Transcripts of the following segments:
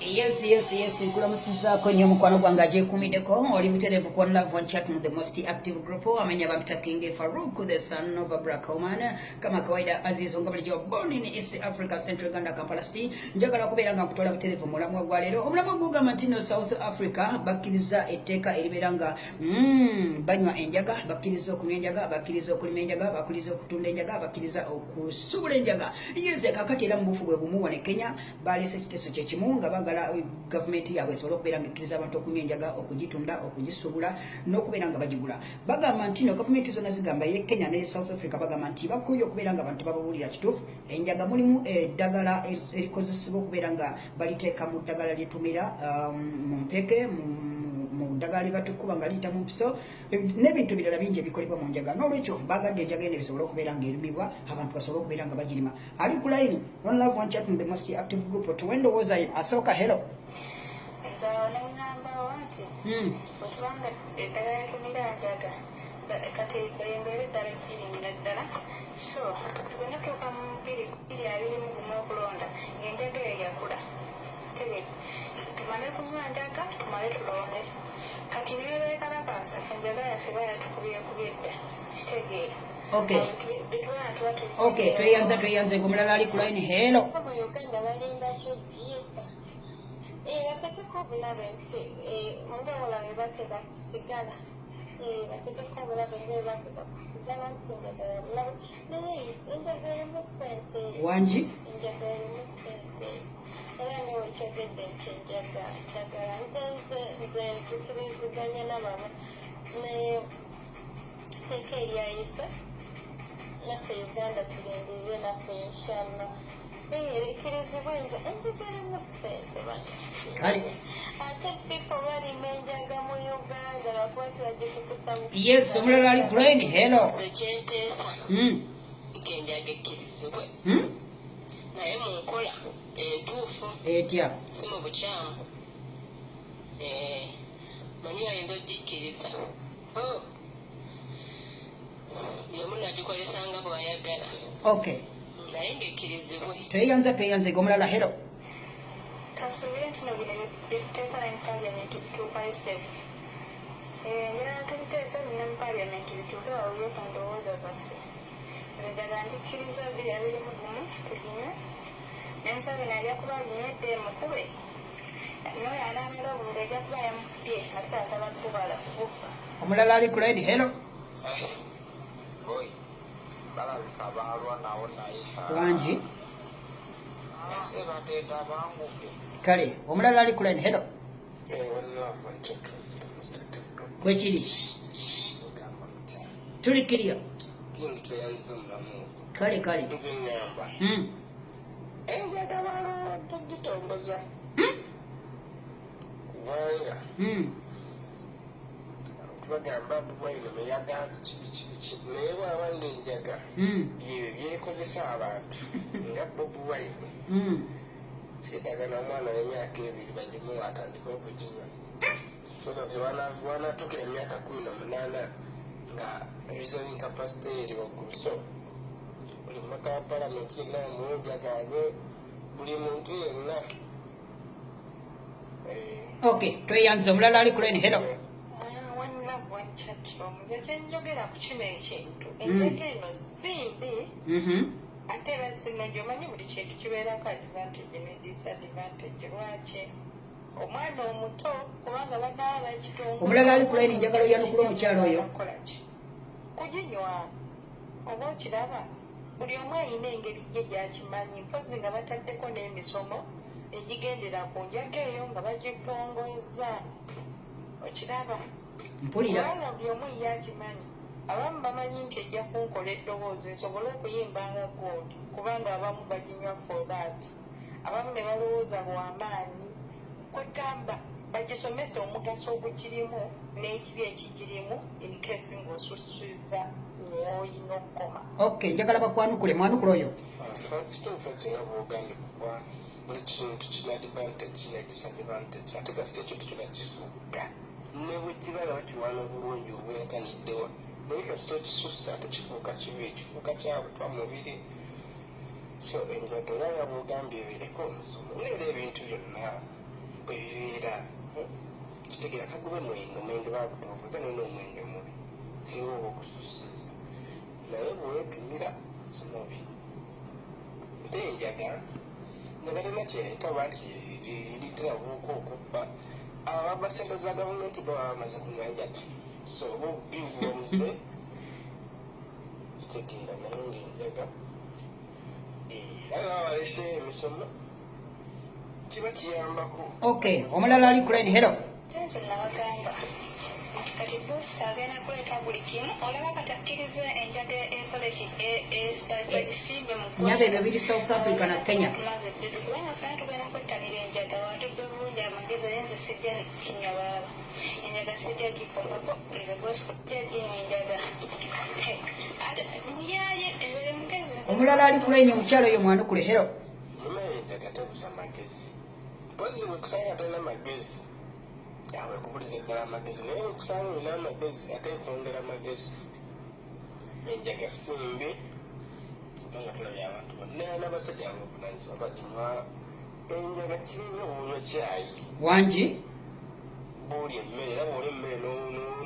Yes. Nkulamusiza ko nnyo mukwano gwange agyekuumideko oli butereevu ku Love One Chat mu the most active group amenya bampita King Farouk the son of Barack Obama kama kawaida Aziz nga bulijjo born in East Africa Central Uganda Kampala City njagala kubeera nga nkutwala butereevu mu mulamwa gwa leero omulamwa gugamba nti no South Africa bakkiriza etteeka eribeera nga banywa enjaga bakkiriza okunywa enjaga bakkiriza okulima enjaga bakkiriza okutunda enjaga bakkiriza okusubula enjaga yeze kakati era mu bufu bwe bumu wane Kenya baleese ekiteeso kyekimu nga bagala gavumenti yaabwe esobola okubeera nga ekkiriza abantu okunywa enjaga okugitunda okugisubula n'okubeera nga bagigula bagamba nti no gavumenti zonna zigamba ye Kenya ne South Africa bagamba nti bakwiye okubeera nga abantu bababuulira kituufu enjaga mulimu eddagala erikozesebwa okubeera nga baliteeka mu ddagala lyetumira mu mpeke mu ddagala lyebatukuba nga liyita mu mpiso n'ebintu birala bingi ebikolebwa mu njaga n'olwekyo bagadde enjaga eno bisobola okubeera nga erimibwa abantu basobole okubeera nga bagirima ali ku line One Love One Chat mu the most active group tuwendowooza asooka hello otubanga eddagala litumira njaga kati embere eddala lirimira ddala so tugenda tuuka mu 2021 okulonda ng'enjaga eyo yakula tumale kunywa njaga tumale tulonde kati nebebekalakasa fe enjaga yaffe bayatukubye dda kitegeera okay tweyanze omulala ali ku line hello mu Uganda balinda kyojjiisa batekeko obulabe nti ng'obulabe bateeka kusigala batekeko obulabe ng'ebateeka kusigala nti enjagala bulabe naye enjaga erimu ssente wangi enjaga erimu ssente era newekyogedde nti enjagala nze nzikiriziganya nababa naye teeka eryayisa naffe Uganda tulindirire naffe inshallah ekirizibwa enjaga erimu ssente ate people balima enjaga mu Uganda lwakuba tibajja kutusamu yes omulala ali ku line hello ekyenteesa nti enjaga ekkirizibwe naye mu nkola entuufu etya si mu bukyamu manyi ayinza ogikkiriza yomu nagikolesa nga bw'ayagala okay naye ng'ekkirizibwe tweyanze omulala hello kasubire nti no bino byetuteesa ne mu paliamenti bituuka esebe njagala tubiteesa bino mu paliamenti bituuke wawulire ku ndowooza zaffe enjaga njikkiriza 2021 tuginywe nemusabye najja kuba aginywedde mukube noyo anaamera obululu ejja kuba yamukubye ate asaba kubala kubukka omulala ali ku line hello balabika baalwa nawo naye wangi ese bateeta banguke kale omulala ali ku line hello kwekiri tuli kirya kingi tweyanziza omulamu kale nze ngamba enjaga balwa togitomboza kubanga bagamba bwayino meyaga naye bwaba ngaenjaga byebyo byekozesa abantu nga Bobi Wine sidagana omwana w'emyaka 2 bagimuwa atandika okuginywa so that wanatukira emyaka 18 nga reasoning capacity eri waggulu so buli mumaka wa palamenti yenna omuwenjaganye buli muntu yenna okay tweyanze omulala ali ku line hello One Love One Chat nze kyenjogera ku kino ekintu enjaga eno simbi ate era sinojja omanyi buli kintu kibeerako advantage ne disadvantage lwaki omwana omuto kubanga banaaba bagitongo omulala ali ku line njagala oyanukula omukyalo oyo kuginywa oba okiraba buli omu ayina engeri gye gyakimanyi mpozi nga bataddeko n'emisomo egigendera ku njaga eyo nga bagitongozza okiraba mpulira kubanga buli omu yakimanyi abamu bamanyi nti ejja kunkola eddoboozi nsobole okuyimba nga gold kubanga abamu baginywa for that abamu ne balowooza lw'amaanyi kwegamba bagisomesa omugaso ogugirimu n'ekibi ekigirimu enkesi ng'osusizza ng'oyina okukoma okay njagala bakwanukule mwanukula oyo kituufu ekina bwogambye kuba buli kintu kina advantage ne disadvantage ate kasita ekintu kyona kisuga ne bwe kibala bakiwaana obulungi obwenkaniddewa naye kasita okisusa tekifuuka kibi ekifuuka kyabutwa mubiri so enjaga era nga bwogambye ebeereko omusomo neera ebintu byonna bwebibeera kitegera kagube mwendo bakutuubuza nina omwendo mubi singa oba okususiza naye bwepimira simubi ate enjaga nebalina kyeta bati litiravuuka okubba abo babasente za gavumenti baba bamaze kunywa enjaga so oba obubibubamuze kitegeera naye ngaenjaga era balese emisomo kiba kiyambako. Okay, omulala ali kuleni hello. Nze nabagamba kati bosi agenda kuleeta buli kimu olaba katakkiriza enjaga ekole bagisimbe nyabe ebyo biri South Africa na Kenya. Tumaze ddudu kubanga fena tugenda kwettanira enjaga watudde bulungi amagezi yenze sijja kinywa baba enjaga sijja gikomako nze bosi kujja ginywa enjaga ate muyaye ebere mugezi. Omulala ali kuleni omukyalo oyo mwanukule hello. Enjaga tebuza magezi pozi wekusanga talina magezi yawe kubuliza eddala amagezi naye wekusanga olina amagezi ate kwongera amagezi enjaga simbi kubanga tulabye abantu bonna n'abasajja abavunanyizibwa baginywa enjaga kirina obunywa kyayi wangi buuli emmere era bwoli emmere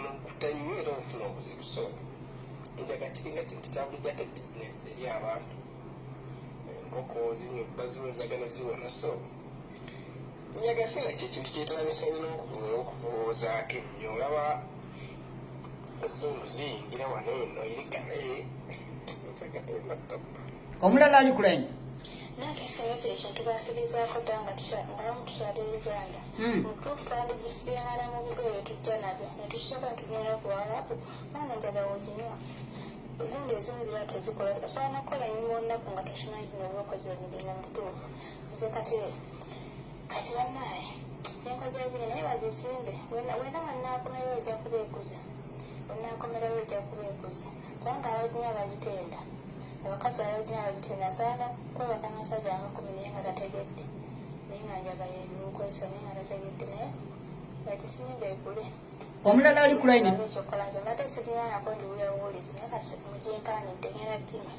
nokutanywa era ofuna obuzibu so enjaga kiringa kintu kyabulijjo ate bizinesi eri abantu enkoko zinywa baziwa enjaga neziwona so enjaga singa kyekintu kyetalabisa nnyo okuvoozaako ennyo olaba emmundu ziyingira wano eno erikale enjaga terina ttapu. Omulala ali kuleni nange esinga kye kintu bansirizaako dda nga tukyali Uganda mutuufu twandigisiyangana mu bigo ebyo tujja nabyo ne tukisooka tugenda ku Waarabu baana enjaga woginywa egundi ezimu ziba tezikola osobola nokukola nnyo olunaku nga tokimanyi noba okoze emirimu mutuufu nze kati bannaaye kyenkoze ebiri naye bagisimbe wena wannaakomerawo ojja kubeekuza wannaakomerawo ojja kubeekuza kubanga abaginywa bagitenda abakazi abaginywa bagitenda asaana kwebaka n'abasajja amakumi naye nga tategedde naye nga njaga yebimukozesa naye nga tategedde naye bagisimbe ekule. Omulala ali kuleni ekyokola nze nate sirimanyako ndiwulawulizi naye kati mugimpanidde ngenda kima.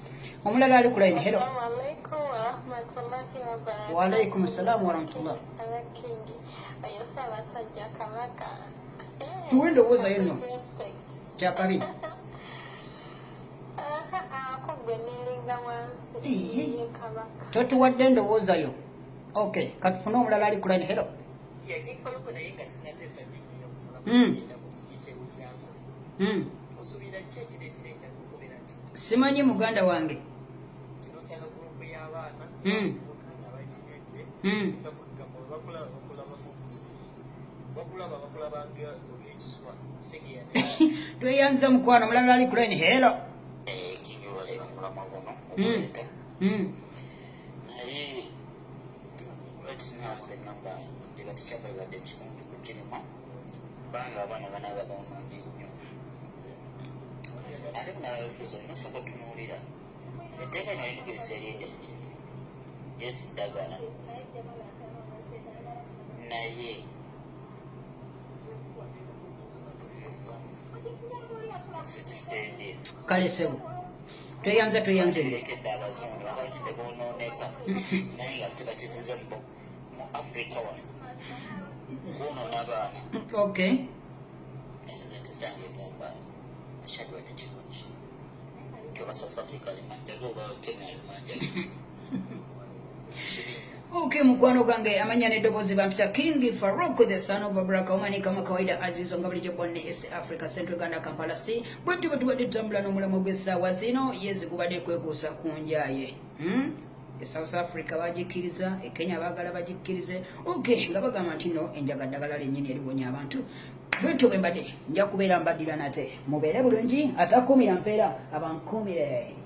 Omulala ali kuleni hello. Assalamualaikum warahmatullahi wabarakatuh. Waalaikum salaam warahmatullah. Abakingi ayosa abasajja kabaka Tuwendowooza yenno kyakabi ako gwe neeringa wansi ye kabaka totuwadde endowoozayo. Okay, katufune omulala ali kuleni hello. Simanyi muganda wange tweyanza mukwano mulala ali kuleni hello. Banga abana banaba bamundi nnyo ate kunabafiso nosooka otunuulira etteeka lino litukisa erinde yesiddagala naye zitusembye kale sebo tweyanze lekedde abazungu bakatudde bonooneka naye nga tebakisiza mu Africa wano kunoona abaana. Okay. Okay, mukwano gange amanya neddoboozi bampita King Farouk the son of Baraka Omani kama kawaida azizo nga bulijjo bonna East Africa Central Uganda Kampala City bwettu tubadde tutambula n'omulamu gw'essaawa zino yezi gubadde kwekuusa ku njaye South Africa bagikkiriza Kenya baagala bagikkirize okay nga bagamba nti no enjaga ddagala lennyini eriwonya abantu bwettu bwe mbadde nja kubeera mbaddira nate mubeere bulungi atakumira mpeera abankumire